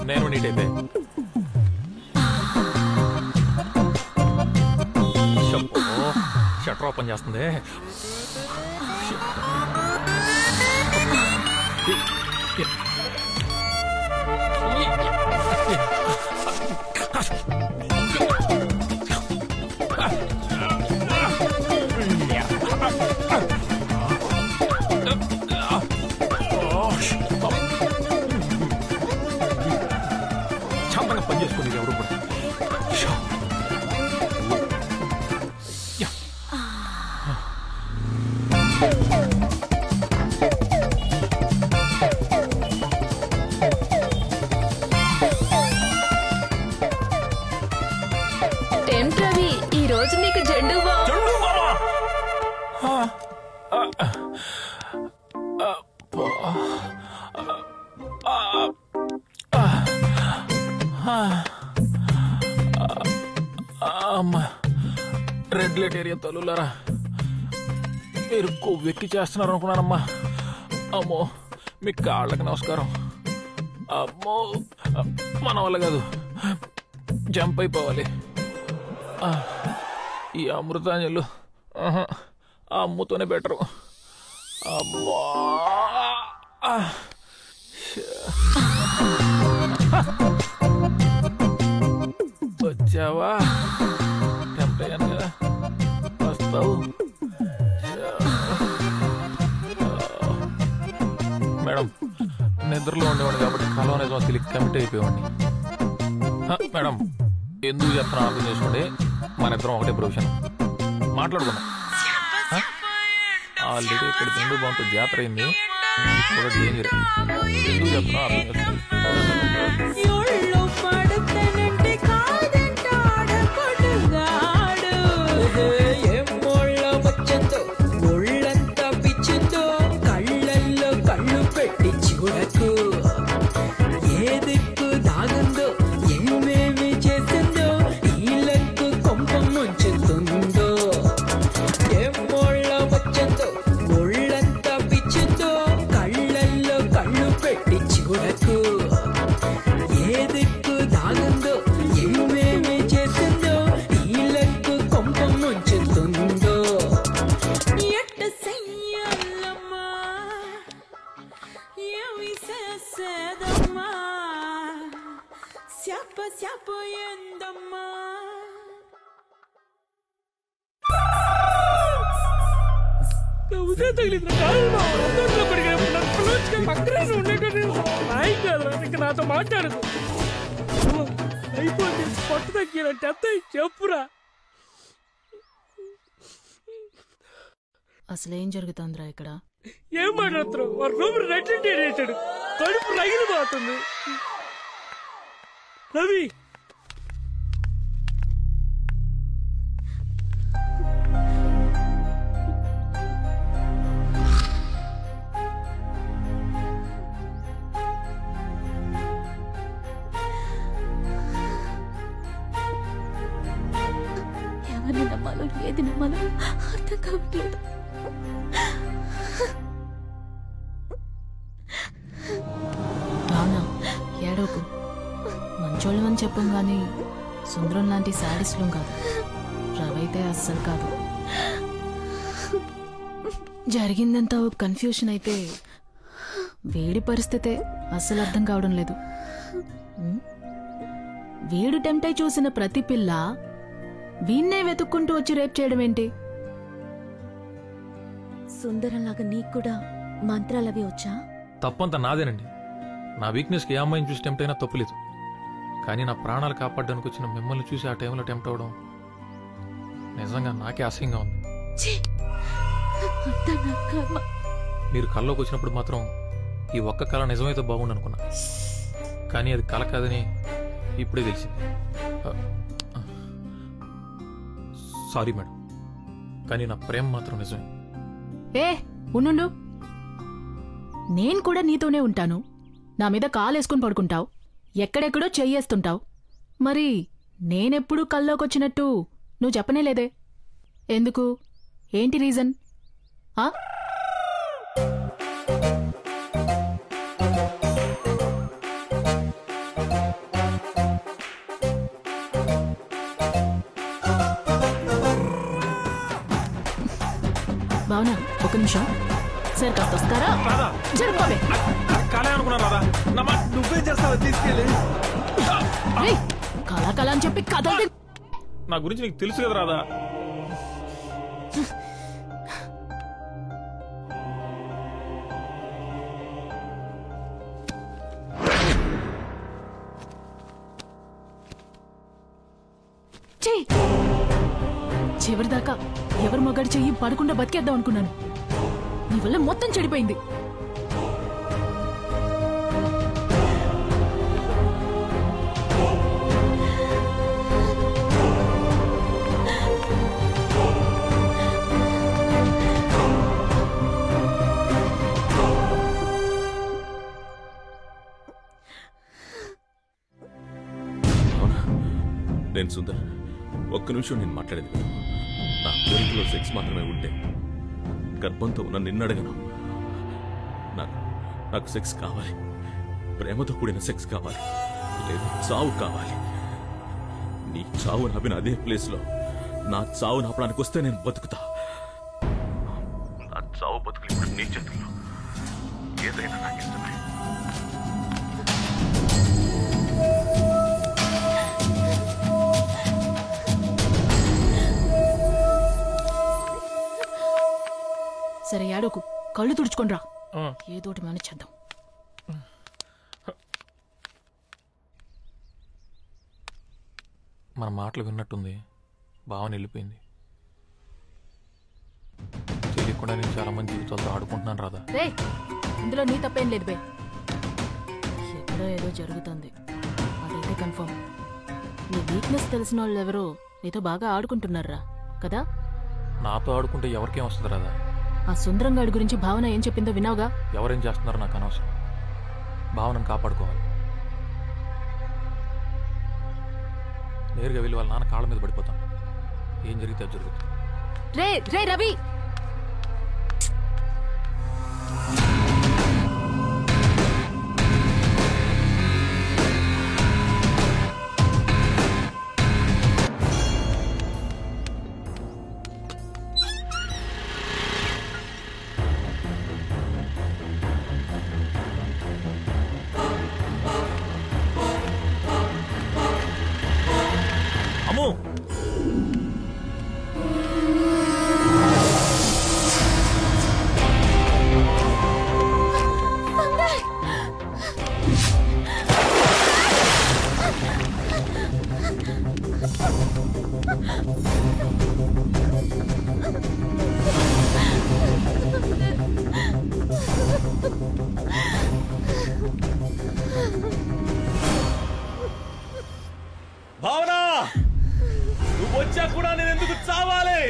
నేను నీటైతే shutter open చేస్తుంది. పనిచేసుకుని ఎవరు కూడా రవి ఈ రోజు నీకు జెండు అమ్మా రెడ్ లైట్ ఏరియా తల్లులారా, మీరు కొవ్వెక్కి చేస్తున్నారు అనుకున్నానమ్మా. అమ్మో మీ కాళ్ళకి నమస్కారం. అమ్మో మన వల్ల కాదు, జంప్ అయిపోవాలి. ఈ అమృతాంజలు ఆ అమ్ముతోనే బెటరు. అమ్మా వచ్చావా? టెంప్ట్ అయ్యాను కదా, వస్తావు. మేడం నిద్రలో ఉండేవాడిని కాబట్టి కలవనేదో తెలియక కమిట్ అయిపోయేవాడిని. మేడం ఎందుకు చెప్తున్నా అర్థం చేసుకోండి, మన ఇద్దరం ఒకటే ప్రొఫెషన్, మాట్లాడుకున్నాం. ఆల్రెడీ ఇక్కడ తిండి బాగుంటుంది, జాతర అయింది, ఇప్పుడు డేంజర్. ఎందుకు చెప్తున్నా అర్థం చేసుకోండి. నాతో మాట్లాడదు, అయిపోయింది, పట్టు తగ్గినట్టు చెప్పురా. అసలేం జరుగుతుందిరా ఇక్కడ? ఏం మాట్లాడుతున్నావు? వాడు రూమ్ రెట్టింటి వేసాడు, కడుపు రగిలిపోతుంది. రవి ఎవరిని నమ్మాలో ఏది నమ్మాలో అర్థం కావట్లేదు. రానా ఏడోకు, మంచోళ్ళం అని చెప్పం గాని సుందరం లాంటి శాడిస్లం కాదు. రవైతే అస్సలు కాదు. జరిగిందంతా కన్ఫ్యూషన్ అయితే వేడి పరిస్థితే అస్సలు అర్థం కావడం లేదు. వీడు టెంప్ట్ అయి చూసిన ప్రతి పిల్ల వీణ్ణే వెతుక్కుంటూ వచ్చి రేప్ చేయడం ఏంటి? సుందరంలాగా నీకు కూడా మంత్రాలవి వచ్చా? తప్పంతా నాదేనండి. నా వీక్నెస్కి ఏ అమ్మాయిని చూసి టెంప్ట్ అయినా తప్పులేదు. కానీ నా ప్రాణాలు కాపాడడానికి వచ్చిన మిమ్మల్ని చూసి ఆ టైంలో టెంప్ట్ అవడం నిజంగా నాకే అసహ్యంగా ఉంది. మీరు కల్లోకి వచ్చినప్పుడు మాత్రం ఈ ఒక్క కళ నిజమైతే బాగుండు అనుకున్నా, కానీ అది కళ కాదని ఇప్పుడే తెలిసింది. సారీ మేడం, కానీ నా ప్రేమ మాత్రం నిజమే. ఉండు, నేను కూడా నీతోనే ఉంటాను. నా మీద కాలేసుకుని పడుకుంటావు, ఎక్కడెక్కడో చెయ్యేస్తుంటావు. మరి నేనెప్పుడు కల్లోకొచ్చినట్టు నువ్వు చెప్పనే లేదే? ఎందుకు? ఏంటి రీజన్? బావునా, ఒక నిమిషం. సరే కాస్త వస్తారా? జరుపుకోవే. నువ్వే చేస్తావా? తీసుకెళ్ళి కళా కళ అని చెప్పి కథలు. నా గురించి నీకు తెలుసు కదా రాదా? చివరిదాకా ఎవరు మగాడి చెయ్యి పడకుండా బతికేద్దాం అనుకున్నాను. నీ వల్ల మొత్తం చెడిపోయింది. నేను సుందర్, ఒక్క నిమిషం నేను మాట్లాడేది కదా. నా కోరికలో సెక్స్ మాత్రమే ఉంటే గర్భంతో ఉన్న నిన్నడగను. నాకు సెక్స్ కావాలి, ప్రేమతో కూడిన సెక్స్ కావాలి, లేదా చావు కావాలి. నీ చావు నాపిన అదే ప్లేస్లో నా చావు నాపడానికి వస్తే నేను బతుకుతా. నా చావు బతుకులు ఇప్పుడు నీ చేతుల్లో. ఏదైనా నాకు ఇష్టమే. సరే ఏడోకు, కళ్ళు తుడుచుకొని రా. ఏదోటి మానేద్దాం. మన మాటలు విన్నట్టుంది. భావన వెళ్ళిపోయింది. తెలియకుండా నేను చాలా మంది జీవితాలతో ఆడుకుంటున్నాను రాదా. ఇందులో నీ తప్పేం లేదు బే. ఎక్కడో ఏదో జరుగుతుంది, అదైతే కన్ఫర్మ్. నీ వీక్నెస్ తెలిసిన వాళ్ళు ఎవరో నీతో బాగా ఆడుకుంటున్నారా కదా? నాతో ఆడుకుంటే ఎవరికేం వస్తుంది రాదా? ఆ సుందరంగాడి గురించి భావన ఏం చెప్పిందో విన్నావుగా? ఎవరేం చేస్తున్నారో నాకు అనవసరం. భావనను కాపాడుకోవాలి. నేరుగా వెళ్ళి వాళ్ళ నాన్న కాళ్ళ మీద పడిపోతాను. ఏం జరిగితే అది జరుగుతుంది. రే రవి, భావనా, నువ్వు వచ్చా కూడా నేను ఎందుకు చావాలి?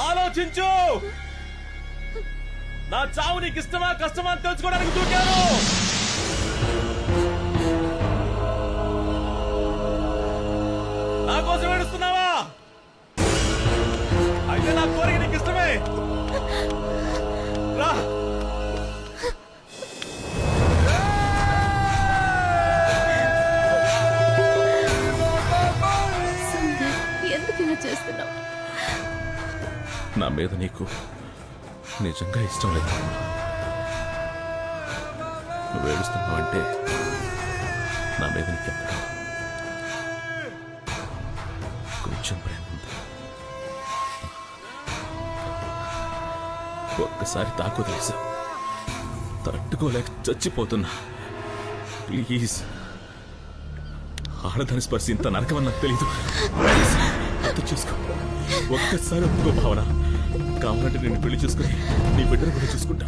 ఆలోచించు. నా చావు నీకు ఇష్టమా కష్టమా అని తెలుసుకోవడానికి దూకాను. నా కోసం ఏడుస్తున్నావా? అయితే నా కోరిక నీకు ఇష్టమే. రా. చేస్తున్నావు? నా మీద నీకు నిజంగా ఇష్టం లేదు. నువ్వు ఏడుస్తున్నావు అంటే నా మీద నీకెక్కడ కొంచెం ప్రేమ ఉంది. ఒక్కసారి తాకు తెలుసా, తట్టుకోలేక చచ్చిపోతున్నా. ప్లీజ్, ఆడదాని స్పర్శ ఇంత నరకమని నాకు తెలీదు. అర్థం చేసుకో. ఒక్కసారి ఒప్పుకో భావన, కావాలంటే నేను పెళ్లి చేసుకుని నీ బిడ్డను కూడా చూసుకుంటా.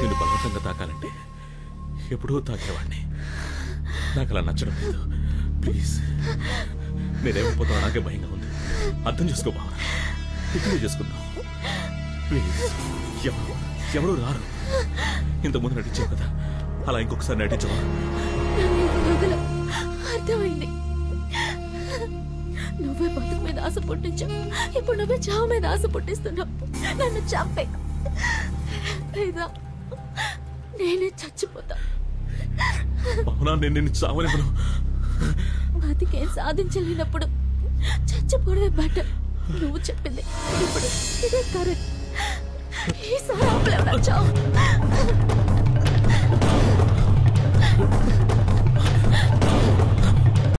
నేను బలవంతంగా తాకాలంటే ఎప్పుడూ తాకేవాడిని. నాకు అలా నచ్చడం లేదు. ప్లీజ్, నేనేమైపోతావు నాకే భయంగా ఉంది. అర్థం చేసుకో భావన, ఇక్కడే చేసుకుందాం ప్లీజ్. ఎవరు రారు. ఇంతకుముందు నటించావు కదా, అలా ఇంకొకసారి నటించవా? అర్థమైంది. నువ్వే బతుకు మీద ఆశ పుట్టించావు, ఇప్పుడు నువ్వే చావు మీద ఆశ పుట్టిస్తున్నావు. నన్ను చంపే, లేదా నేనే చచ్చిపోతా. భావన, నేను నిన్ను చావనివ్వను. బతికేం సాధించలేనప్పుడు చచ్చిపోవడమే బెటర్. నువ్వు చెప్పింది ఇప్పుడు ఇదే కరెక్ట్. ఈసారి ఆపలేవు నా చావు.